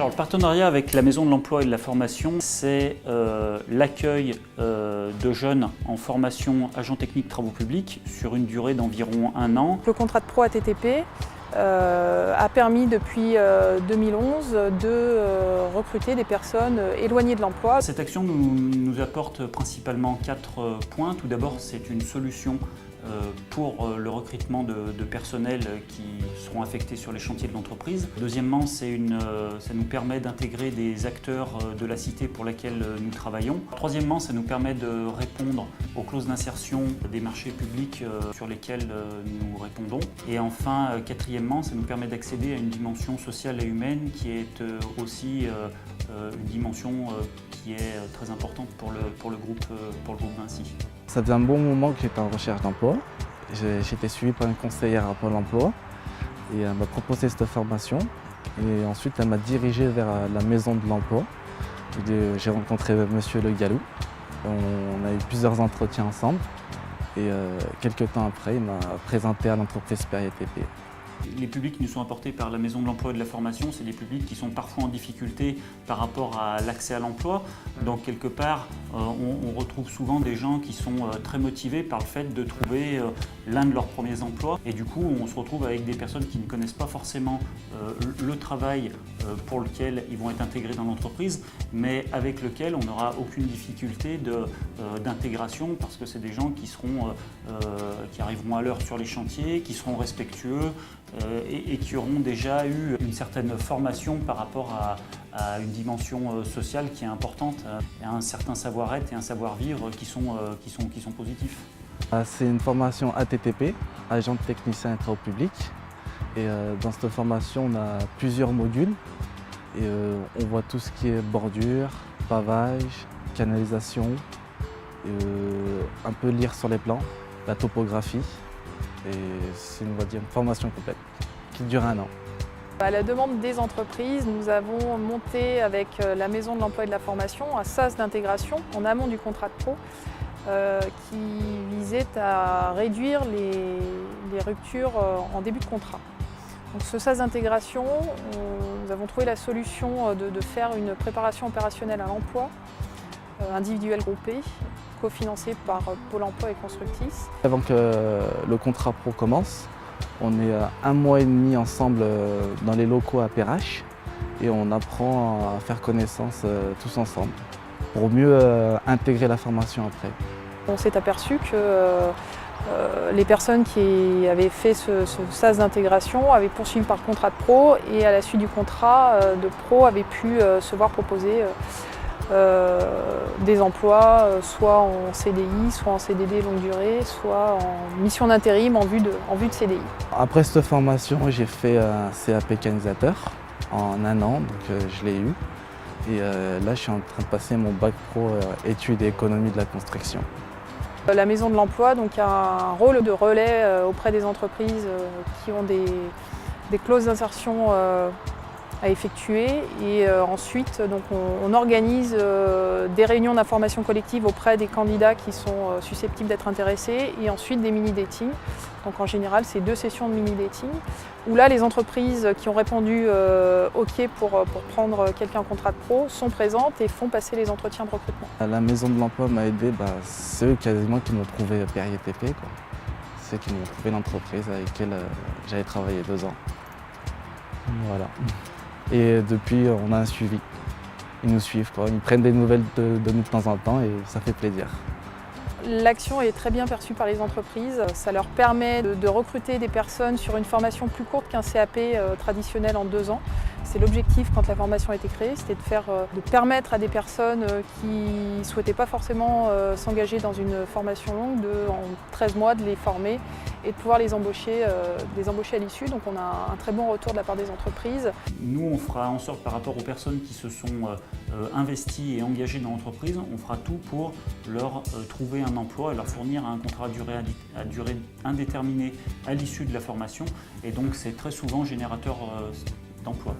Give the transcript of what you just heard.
Alors, le partenariat avec la Maison de l'Emploi et de la Formation, c'est l'accueil de jeunes en formation agent technique travaux publics sur une durée d'environ 1 an. Le contrat de pro ATTP a permis depuis 2011 de recruter des personnes éloignées de l'emploi. Cette action nous apporte principalement 4 points. Tout d'abord, c'est une solution pour le recrutement de personnel qui seront affectés sur les chantiers de l'entreprise. Deuxièmement, ça nous permet d'intégrer des acteurs de la cité pour laquelle nous travaillons. Troisièmement, ça nous permet de répondre aux clauses d'insertion des marchés publics sur lesquels nous répondons. Et enfin, quatrièmement, ça nous permet d'accéder à une dimension sociale et humaine qui est aussi une dimension qui est très importante pour le groupe Vinci. Ça faisait un bon moment que j'étais en recherche d'emploi. J'étais suivi par une conseillère à Pôle emploi et elle m'a proposé cette formation. Et ensuite, elle m'a dirigé vers la Maison de l'Emploi. J'ai rencontré M. Le Gallou. On a eu plusieurs entretiens ensemble. Et quelques temps après, il m'a présenté à l'entreprise PeriTP. Les publics qui nous sont apportés par la Maison de l'Emploi et de la Formation, c'est des publics qui sont parfois en difficulté par rapport à l'accès à l'emploi. Donc quelque part, on retrouve souvent des gens qui sont très motivés par le fait de trouver l'un de leurs premiers emplois. Et du coup, on se retrouve avec des personnes qui ne connaissent pas forcément le travail pour lequel ils vont être intégrés dans l'entreprise, mais avec lequel on n'aura aucune difficulté d'intégration parce que c'est des gens qui arriveront à l'heure sur les chantiers, qui seront respectueux, et qui auront déjà eu une certaine formation par rapport à une dimension sociale qui est importante, et un certain savoir-être et un savoir-vivre qui sont positifs. C'est une formation ATTP, agent technicien et travaux publics. Et dans cette formation, on a plusieurs modules. Et on voit tout ce qui est bordure, pavage, canalisation, un peu lire sur les plans, la topographie. Et c'est une formation complète qui dure 1 an. À la demande des entreprises, nous avons monté avec la Maison de l'Emploi et de la Formation un SAS d'intégration en amont du contrat de pro qui visait à réduire les ruptures en début de contrat. Donc ce SAS d'intégration, nous avons trouvé la solution de faire une préparation opérationnelle à l'emploi individuelle groupée, cofinancée par Pôle emploi et Constructis. Avant que le contrat pro commence, on est 1 mois et demi ensemble dans les locaux à Perrache et on apprend à faire connaissance tous ensemble pour mieux intégrer la formation après. On s'est aperçu que les personnes qui avaient fait ce SAS d'intégration avaient poursuivi par contrat de pro et à la suite du contrat de pro avaient pu se voir proposer des emplois, soit en CDI, soit en CDD longue durée, soit en mission d'intérim en vue de CDI. Après cette formation, j'ai fait un CAP mécanisateur en 1 an, donc je l'ai eu. Et là, je suis en train de passer mon bac pro études et économie de la construction. La Maison de l'Emploi donc, a un rôle de relais auprès des entreprises qui ont des clauses d'insertion à effectuer et ensuite donc, on organise des réunions d'information collective auprès des candidats qui sont susceptibles d'être intéressés et ensuite des mini-datings. Donc en général c'est 2 sessions de mini-dating où là les entreprises qui ont répondu OK pour prendre quelqu'un en contrat de pro sont présentes et font passer les entretiens de recrutement. La Maison de l'Emploi m'a aidé, c'est eux quasiment qui m'ont trouvé PeriTP. C'est eux qui m'ont trouvé l'entreprise avec laquelle j'avais travaillé 2 ans. Voilà. Et depuis, on a un suivi. Ils nous suivent, Ils prennent des nouvelles de nous de temps en temps et ça fait plaisir. L'action est très bien perçue par les entreprises. Ça leur permet de recruter des personnes sur une formation plus courte qu'un CAP traditionnel en 2 ans. C'est l'objectif quand la formation a été créée, c'était de permettre à des personnes qui ne souhaitaient pas forcément s'engager dans une formation longue, en 13 mois de les former et de pouvoir les embaucher à l'issue. Donc on a un très bon retour de la part des entreprises. Nous, on fera en sorte par rapport aux personnes qui se sont investies et engagées dans l'entreprise, on fera tout pour leur trouver un emploi et leur fournir un contrat à durée indéterminée à l'issue de la formation. Et donc c'est très souvent générateur d'emploi.